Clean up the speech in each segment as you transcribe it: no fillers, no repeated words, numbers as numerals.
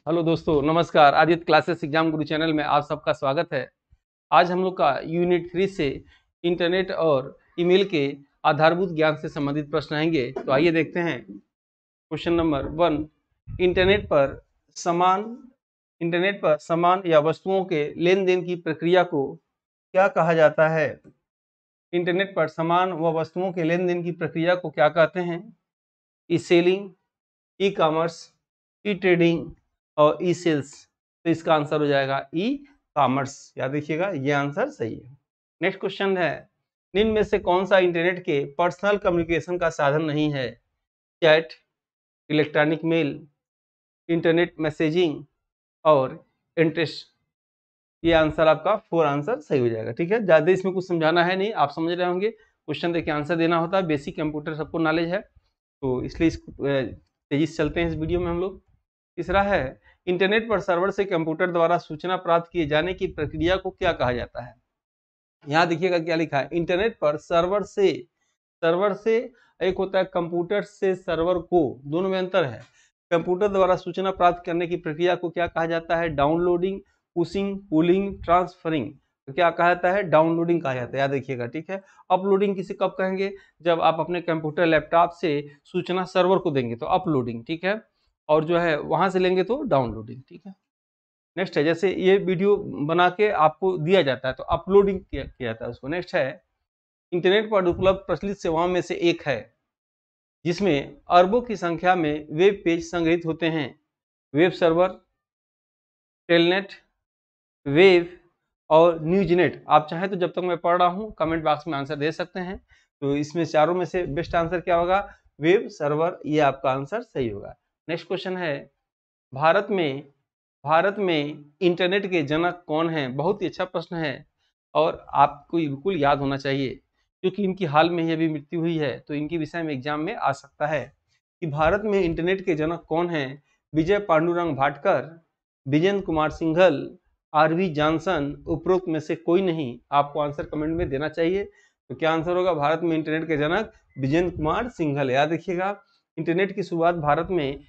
Hello दोस्तों, नमस्कार। Aditya classes exam गुरु channel में आप सबका स्वागत है। आज हम लोग का यूनिट 3 से इंटरनेट और ईमेल के आधारभूत ज्ञान से संबंधित प्रश्न आएंगे। तो आइए देखते हैं। क्वेश्चन नंबर 1, इंटरनेट पर सामान या वस्तुओं के लेन देन की प्रक्रिया को क्या कहा जाता है? इंटरनेट पर सामान व वस्तुओं के लेन देन की प्रक्रिया को क्या कहते हैं? E selling, e commerce, e trading और ई सेल्स। तो इसका आंसर हो जाएगा ई कॉमर्स। याद रखिएगा, ये आंसर सही है। नेक्स्ट क्वेश्चन है, निम्न में से कौन सा इंटरनेट के पर्सनल कम्युनिकेशन का साधन नहीं है? Chat, electronic mail, internet messaging और इंटरेस्ट। ये आंसर आपका 4 आंसर सही हो जाएगा। ठीक है, ज्यादा इसमें कुछ समझाना है नहीं, आप समझ रहे होंगे। क्वेश्चन देखिए आंसर देना होता है, बेसिक कंप्यूटर सबको नॉलेज है, तो इसलिए तेजी से चलते हैं इस वीडियो में हम लोग। तीसरा है, इंटरनेट पर सर्वर से कंप्यूटर द्वारा सूचना प्राप्त किए जाने की प्रक्रिया को क्या कहा जाता है? यहाँ देखिएगा क्या लिखा है, इंटरनेट पर सर्वर से एक होता है कंप्यूटर से सर्वर को, दोनों में अंतर है। कंप्यूटर द्वारा सूचना प्राप्त करने की प्रक्रिया को क्या कहा जाता है? Downloading, pushing, pulling, transferring. तो क्या कहा जाता है? डाउनलोडिंग कहा जाता है। याद रखिएगा, ठीक है। अपलोडिंग किसे कब कहेंगे? जब आप अपने कंप्यूटर लैपटॉप से सूचना सर्वर को देंगे तो अपलोडिंग, ठीक है। और जो है वहां से लेंगे तो डाउनलोडिंग, ठीक है। नेक्स्ट है, जैसे ये वीडियो बना के आपको दिया जाता है तो अपलोडिंग किया जाता है उसको। नेक्स्ट है, इंटरनेट पर उपलब्ध प्रचलित सेवाओं में से एक है जिसमें अरबों की संख्या में वेब पेज संग्रहित होते हैं। वेब सर्वर, टेलनेट, वेव और न्यूजनेट। आप चाहें तो जब तक मैं पढ़ रहा हूं कमेंट बॉक्स में आंसर दे सकते हैं। तो इसमें चारों में से बेस्ट आंसर क्या होगा? वेब सर्वर, ये आपका आंसर सही होगा। नेक्स्ट क्वेश्चन है, भारत में इंटरनेट के जनक कौन हैं? बहुत ही अच्छा प्रश्न है और आपको बिल्कुल याद होना चाहिए क्योंकि इनकी हाल में ही अभी मृत्यु हुई है, तो इनके विषय में एग्जाम में आ सकता है कि भारत में इंटरनेट के जनक कौन हैं। विजय पांडुरंग भाटकर, विजेंद्र कुमार सिंघल, आरवी जॉनसन, उपरोक्त में से कोई नहीं। आपको आंसर कमेंट में देना चाहिए। तो क्या आंसर होगा? भारत में इंटरनेट के जनक विजेंद्र कुमार सिंघल। याद रखिएगा, इंटरनेट की शुरुआत भारत में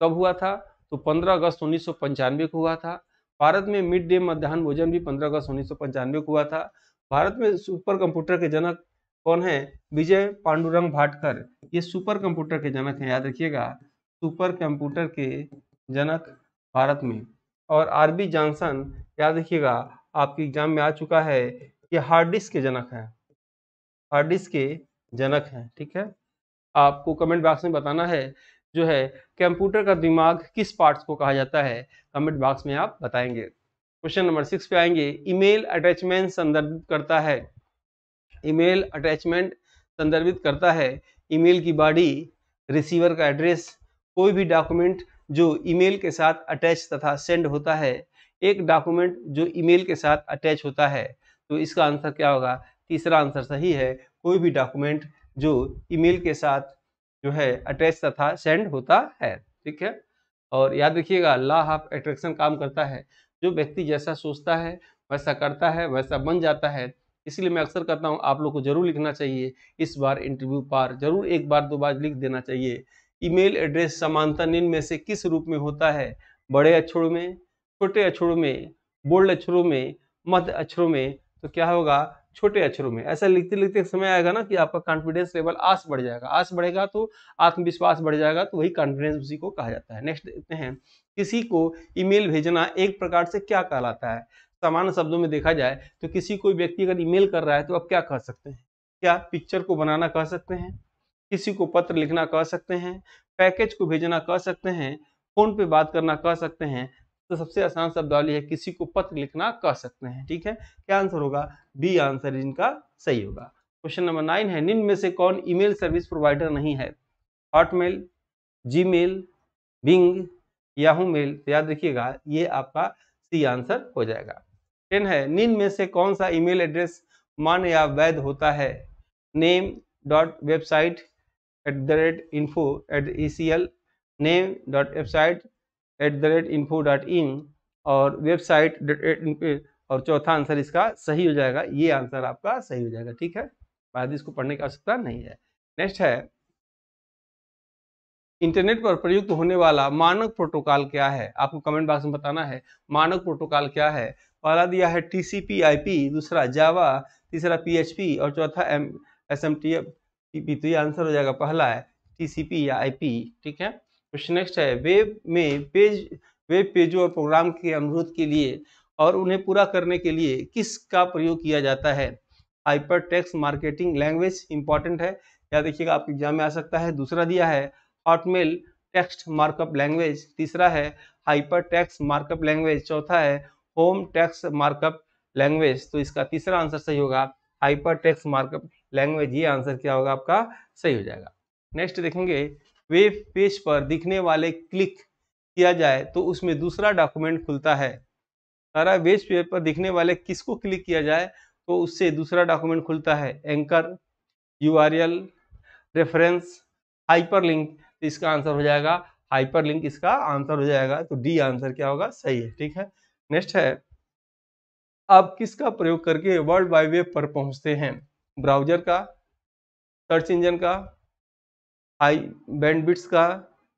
कब हुआ था? तो 15 अगस्त 1995 को हुआ था। भारत में मिड डे मध्याह्न भोजन भी 15 अगस्त 1995 को हुआ था। भारत में सुपर कंप्यूटर के जनक कौन है? विजय पांडुरंग भाटकर, ये सुपर कंप्यूटर के जनक हैं। याद रखिएगा, सुपर कंप्यूटर के जनक भारत में। और आरबी जॉनसन, याद रखिएगा, आपके एग्जाम में आ चुका है, ये हार्ड डिस्क के जनक हैं, हार्ड डिस्क के जनक हैं। ठीक है, आपको कमेंट बॉक्स में बताना है जो है कंप्यूटर का दिमाग किस पार्ट्स को कहा जाता है, कमेंट बॉक्स में आप बताएंगे। क्वेश्चन नंबर 6 पे आएंगे, ईमेल अटैचमेंट संदर्भित करता है। ईमेल अटैचमेंट संदर्भित करता है ईमेल की बॉडी, रिसीवर का एड्रेस, कोई भी डॉक्यूमेंट जो ईमेल के साथ अटैच तथा सेंड होता है। एक डॉक्यूमेंट जो ईमेल के साथ अटैच होता है। तो इसका आंसर क्या होगा? तीसरा आंसर सही है, कोई भी डॉक्यूमेंट जो ईमेल के साथ जो है अटैच तथा सेंड होता है। ठीक है, और याद रखिएगा, लॉ ऑफ अट्रैक्शन काम करता है। जो व्यक्ति जैसा सोचता है वैसा करता है, वैसा बन जाता है। इसलिए मैं अक्सर कहता हूँ आप लोग को जरूर लिखना चाहिए, इस बार इंटरव्यू पार जरूर एक बार दो बार लिख देना चाहिए। ईमेल एड्रेस समानता निम्न में से किस रूप में होता है? बड़े अक्षरों में, छोटे अक्षरों में, बोल्ड अक्षरों में, मध्य अक्षरों में। तो क्या होगा? छोटे अक्षरों में। ऐसा लिखते लिखते समय आएगा ना कि आपका कॉन्फिडेंस लेवल आस बढ़ जाएगा, आस बढ़ेगा तो आत्मविश्वास बढ़ जाएगा, तो वही कॉन्फिडेंस उसी को कहा जाता है। नेक्स्ट देखते हैं, किसी को ईमेल भेजना एक प्रकार से क्या कहलाता है? सामान्य शब्दों में देखा जाए तो किसी कोई व्यक्ति अगर ईमेल कर रहा है तो आप क्या कह सकते हैं? क्या पिक्चर को बनाना कह सकते हैं, किसी को पत्र लिखना कह सकते हैं, पैकेज को भेजना कह सकते हैं, फोन पे बात करना कह सकते हैं। तो सबसे आसान शब्दावली है किसी को पत्र लिखना कह सकते हैं। ठीक है, क्या आंसर होगा? बी आंसर इनका सही होगा। क्वेश्चन नंबर 9 है, निम्न में से कौन ईमेल सर्विस प्रोवाइडर नहीं है? Hotmail, Gmail, Bing, Yahoo mail. तो याद रखिएगा, ये आपका सी आंसर हो जाएगा। 10 है, निम्न में से कौन सा ईमेल एड्रेस मान्य या वैध होता है? Name dot website @info@ecl, name dot website @info.in और वेबसाइट। और चौथा आंसर इसका सही हो जाएगा, ये आंसर आपका सही हो जाएगा। ठीक है, बाद इसको पढ़ने की आवश्यकता नहीं है। नेक्स्ट है, इंटरनेट पर प्रयुक्त होने वाला मानक प्रोटोकॉल क्या है, आपको कमेंट बॉक्स में बताना है मानक प्रोटोकॉल क्या है। पहला दिया है TCP/IP, दूसरा जावा, तीसरा PHP और चौथा SMTP। तो ये आंसर हो जाएगा पहला है TCP या IP। ठीक है। क्वेश्चन नेक्स्ट है, वेब पेजों और प्रोग्राम के अनुरोध के लिए और उन्हें पूरा करने के लिए किसका प्रयोग किया जाता है। Hyper text marketing language important है, याद रखिएगा, आपके एग्जाम में आ सकता है। दूसरा दिया है हॉटमेल टेक्स्ट मार्कअप लैंग्वेज, तीसरा है हाइपर टेक्स्ट मार्कअप लैंग्वेज, चौथा है होम टेक्स्ट मार्कअप लैंग्वेज। तो इसका तीसरा आंसर सही होगा हाइपर टेक्स्ट मार्कअप लैंग्वेज। ये आंसर क्या होगा आपका, सही हो जाएगा। नेक्स्ट देखेंगे, वेब पेज पर दिखने वाले क्लिक किया जाए तो उसमें दूसरा डॉक्यूमेंट खुलता है। सारा वेब पेज पर दिखने वाले किसको क्लिक किया जाए तो उससे दूसरा डॉक्यूमेंट खुलता है। Anchor, URL, reference, hyperlink. इसका आंसर हो जाएगा हाइपरलिंक, इसका आंसर हो जाएगा। तो डी आंसर क्या होगा, सही है। ठीक है। नेक्स्ट है, आप किसका प्रयोग करके वर्ल्ड वाइड वेब पर पहुंचते हैं। ब्राउजर का, सर्च इंजन का, हाई बैंडविड्थ का,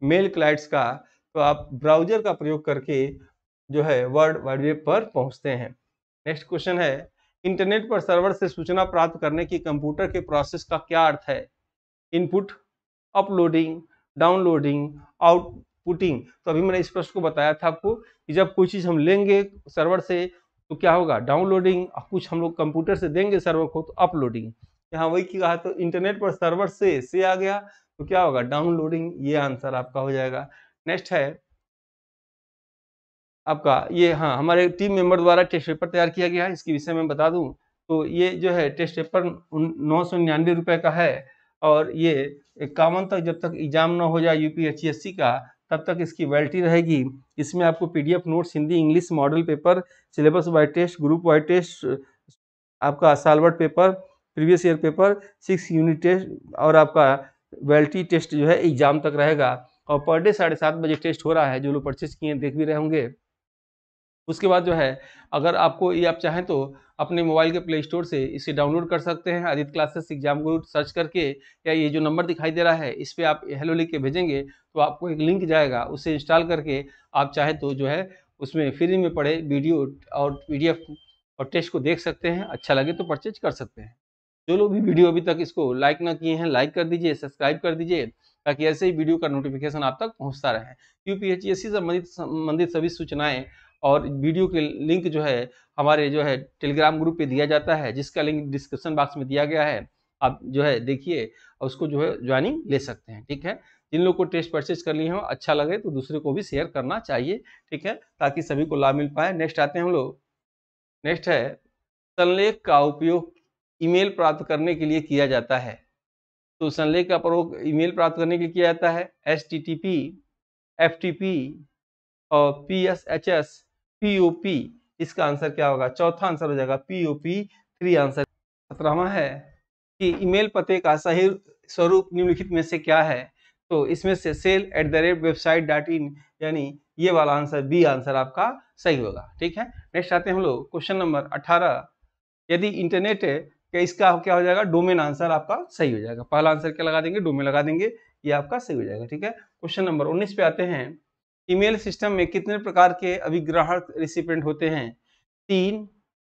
मेल क्लाइंट्स का। तो आप ब्राउजर का प्रयोग करके जो है वर्ल्ड वाइड वेब पर पहुंचते हैं। नेक्स्ट क्वेश्चन है, इंटरनेट पर सर्वर से सूचना प्राप्त करने की कंप्यूटर के प्रोसेस का क्या अर्थ है। Input, uploading, downloading, outputting. तो अभी मैंने इस प्रश्न को बताया था आपको कि जब कोई चीज़ हम लेंगे सर्वर से तो क्या होगा, डाउनलोडिंग, कुछ हम लोग कंप्यूटर से देंगे सर्वर को तो अपलोडिंग। यहाँ वही कहा, तो इंटरनेट पर सर्वर से आ गया तो क्या होगा, डाउनलोडिंग। ये आंसर आपका हो जाएगा। नेक्स्ट है आपका ये, हाँ, हमारे टीम मेंबर द्वारा टेस्ट पेपर तैयार किया गया है, इसके विषय में बता दूं तो ये जो है टेस्ट पेपर 999 रुपये का है और ये 51 तक जब तक एग्जाम ना हो जाए UPSC का तब तक इसकी वैलिडिटी रहेगी। इसमें आपको PDF notes, Hindi English, model paper, syllabus wise test, group wise test, आपका solved paper, previous year paper, 6 unit test और आपका वैलिडिटी टेस्ट जो है एग्जाम तक रहेगा। और पर डे 7:30 बजे टेस्ट हो रहा है, जो लोग परचेज किए देख भी रहे होंगे। उसके बाद जो है, अगर आपको ये आप चाहें तो अपने मोबाइल के प्ले स्टोर से इसे डाउनलोड कर सकते हैं। आदित्य क्लासेस एग्जाम गुरु सर्च करके, या ये जो नंबर दिखाई दे रहा है इस पर आप हेलो लिख के भेजेंगे तो आपको एक लिंक जाएगा, उसे इंस्टॉल करके आप चाहें तो जो है उसमें फ्री में पढ़े वीडियो और PDF और टेस्ट को देख सकते हैं। अच्छा लगे तो परचेज कर सकते हैं। जो लोग भी वीडियो अभी तक इसको लाइक ना किए हैं, लाइक कर दीजिए, सब्सक्राइब कर दीजिए ताकि ऐसे ही वीडियो का नोटिफिकेशन आप तक पहुंचता रहे। UPSC से संबंधित सभी सूचनाएं और वीडियो के लिंक जो है हमारे जो है टेलीग्राम ग्रुप पे दिया जाता है, जिसका लिंक डिस्क्रिप्शन बॉक्स में दिया गया है। आप जो है देखिए और उसको जो है ज्वाइनिंग ले सकते हैं। ठीक है। जिन लोग को टेस्ट परचेज कर लिए हो, अच्छा लगे तो दूसरे को भी शेयर करना चाहिए। ठीक है, ताकि सभी को लाभ मिल पाए। नेक्स्ट आते हैं हम लोग। नेक्स्ट है, संलेख का उपयोग ईमेल प्राप्त करने के लिए किया जाता है। तो संलेख का प्रयोग ईमेल प्राप्त करने के लिए किया जाता है। HTTP, FTP और PSHS, POP। इसका आंसर क्या होगा, चौथा आंसर हो जाएगा POP 3 आंसर। 17वां है कि ईमेल पते का सही स्वरूप निम्नलिखित में से क्या है। तो इसमें से sale@website.in, यानी ये वाला आंसर B आंसर आपका सही होगा। ठीक है। नेक्स्ट आते हैं हम लोग क्वेश्चन नंबर 18। यदि इंटरनेट है क्या, इसका क्या हो जाएगा, डोमेन आंसर आपका सही हो जाएगा। पहला आंसर क्या लगा देंगे, डोमेन लगा देंगे, ये आपका सही हो जाएगा। ठीक है। क्वेश्चन नंबर 19 पे आते हैं। ईमेल सिस्टम में कितने प्रकार के अभिग्राहक रिसिपेंट होते हैं। 3,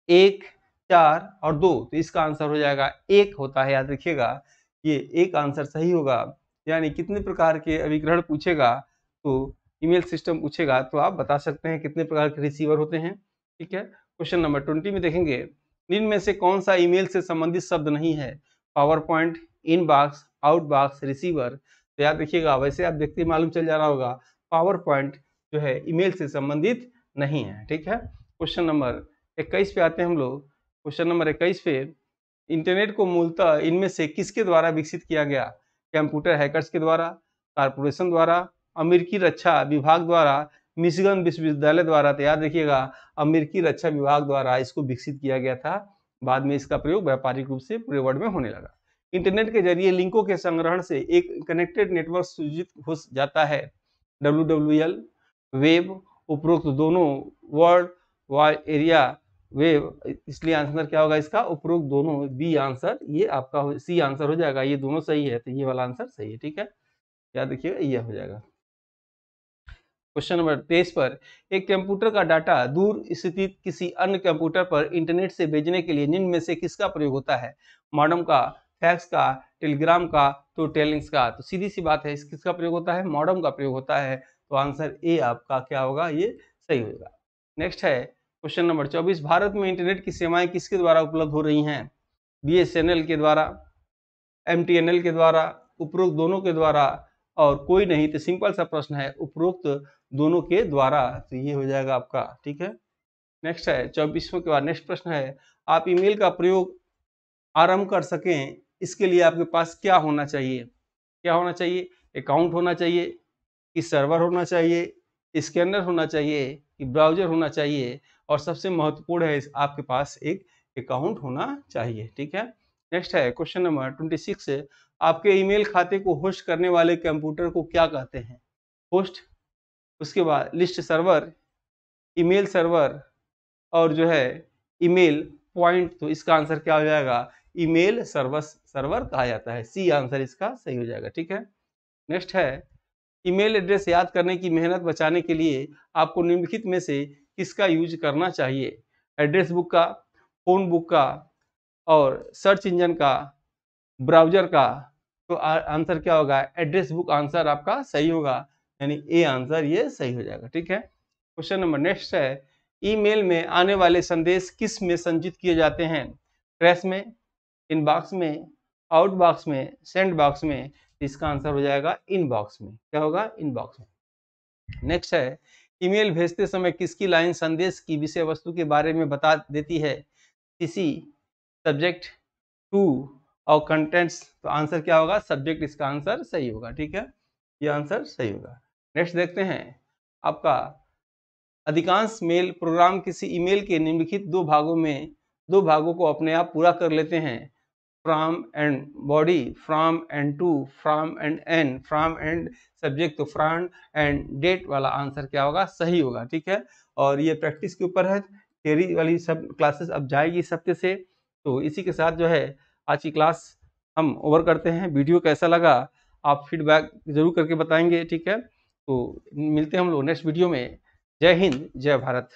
1, 4 और 2। तो इसका आंसर हो जाएगा 1 होता है, याद रखिएगा, ये 1 आंसर सही होगा। यानी कितने प्रकार के अभिग्रहण पूछेगा तो ईमेल सिस्टम पूछेगा तो आप बता सकते हैं कितने प्रकार के रिसीवर होते हैं। ठीक है। क्वेश्चन नंबर 20 में देखेंगे, निम्न में से कौन सा ईमेल से संबंधित शब्द नहीं है। Power point, inbox, outbox, receiver. तो याद रखिएगा, वैसे आप देखते मालूम चल जा रहा होगा, पावर पॉइंट जो है ईमेल से संबंधित नहीं है। ठीक है। क्वेश्चन नंबर 21 पे आते हैं हम लोग। क्वेश्चन नंबर 21 पे, इंटरनेट को मूलतः इनमें से किसके द्वारा विकसित किया गया। कंप्यूटर हैकर्स के द्वारा, कारपोरेशन द्वारा, अमेरिकी रक्षा विभाग द्वारा, मिशिगन विश्वविद्यालय द्वारा। तो याद रखिएगा, अमेरिकी रक्षा विभाग द्वारा इसको विकसित किया गया था। बाद में इसका प्रयोग व्यापारिक रूप से पूरे वर्ल्ड में होने लगा। इंटरनेट के जरिए लिंकों के संग्रहण से एक कनेक्टेड नेटवर्क सृजित हो जाता है। WWL, वेब, उपरोक्त दोनों, वर्ल्ड वाइड एरिया वेब। इसलिए आंसर क्या होगा इसका, उपरोक्त दोनों, B आंसर, ये आपका C आंसर हो जाएगा। ये दोनों सही है तो ये वाला आंसर सही है। ठीक है। याद रखिएगा, यह हो जाएगा। क्वेश्चन नंबर 23 पर एक कंप्यूटर का डाटा दूर स्थित किसी अन्य कंप्यूटर पर इंटरनेट से भेजने के लिए निम्न में से किसका प्रयोग होता है? मॉडेम का, फैक्स का, टेलीग्राम का, तो टेलिंक्स का। तो सीधी सी बात है, किसका प्रयोग होता है? मॉडेम का प्रयोग होता है। तो आंसर ए आपका क्या होगा? ये सही होगा। नेक्स्ट है क्वेश्चन नंबर 24, भारत में इंटरनेट की सेवाएं किसके द्वारा उपलब्ध हो रही हैं? BSNL के द्वारा, MTNL के द्वारा, उपरोक्त दोनों के द्वारा, और कोई नहीं। तो सिंपल सा प्रश्न है, उपरोक्त दोनों के द्वारा। तो ये हो जाएगा आपका, ठीक है। नेक्स्ट है 24वें के बाद नेक्स्ट प्रश्न है, आप ईमेल का प्रयोग आरंभ कर सकें इसके लिए आपके पास क्या होना चाहिए? क्या होना चाहिए? अकाउंट होना चाहिए कि सर्वर होना चाहिए, स्कैनर होना चाहिए कि ब्राउजर होना चाहिए, और सबसे महत्वपूर्ण है आपके पास एक अकाउंट होना चाहिए, ठीक है। नेक्स्ट है क्वेश्चन नंबर 26 से, आपके ईमेल खाते को होस्ट करने वाले कंप्यूटर को क्या कहते हैं? होस्ट, उसके बाद लिस्ट सर्वर, ईमेल सर्वर, और जो है ईमेल पॉइंट। तो इसका आंसर क्या हो जाएगा? ईमेल सर्वर कहा जाता है। सी आंसर इसका सही हो जाएगा, ठीक है। नेक्स्ट है, ईमेल एड्रेस याद करने की मेहनत बचाने के लिए आपको निम्नलिखित में से किसका यूज करना चाहिए? एड्रेस बुक का, फोन बुक का, और सर्च इंजन का, ब्राउजर का। तो आंसर क्या होगा? एड्रेस बुक आंसर आपका सही होगा, यानी ए आंसर ये सही हो जाएगा, ठीक है। क्वेश्चन नंबर नेक्स्ट है, ईमेल में आने वाले संदेश किस में संचित किए जाते हैं? ट्रैश में, इनबॉक्स में, आउटबॉक्स में, सेंड बॉक्स में। इसका आंसर हो जाएगा इनबॉक्स में। क्या होगा? इनबॉक्स में। नेक्स्ट है, ईमेल भेजते समय किसकी लाइन संदेश की विषय वस्तु के बारे में बता देती है? किसी, सब्जेक्ट, टू, और कंटेंट्स। तो आंसर क्या होगा? सब्जेक्ट इसका आंसर सही होगा, ठीक है। ये आंसर सही होगा। नेक्स्ट देखते हैं, आपका अधिकांश मेल प्रोग्राम किसी ईमेल के निम्नलिखित दो भागों को अपने आप पूरा कर लेते हैं। From and body, from and to, from and N, from and subject. तो फ्रॉम एंड डेट वाला आंसर क्या होगा? सही होगा, ठीक है। और ये प्रैक्टिस के ऊपर है, थियरी वाली सब क्लासेस अब जाएगी इस हफ्ते से। तो इसी के साथ जो है आज की क्लास हम ओवर करते हैं। वीडियो कैसा लगा आप फीडबैक जरूर करके बताएंगे, ठीक है। तो मिलते हैं हम लोग नेक्स्ट वीडियो में। जय हिंद, जय भारत।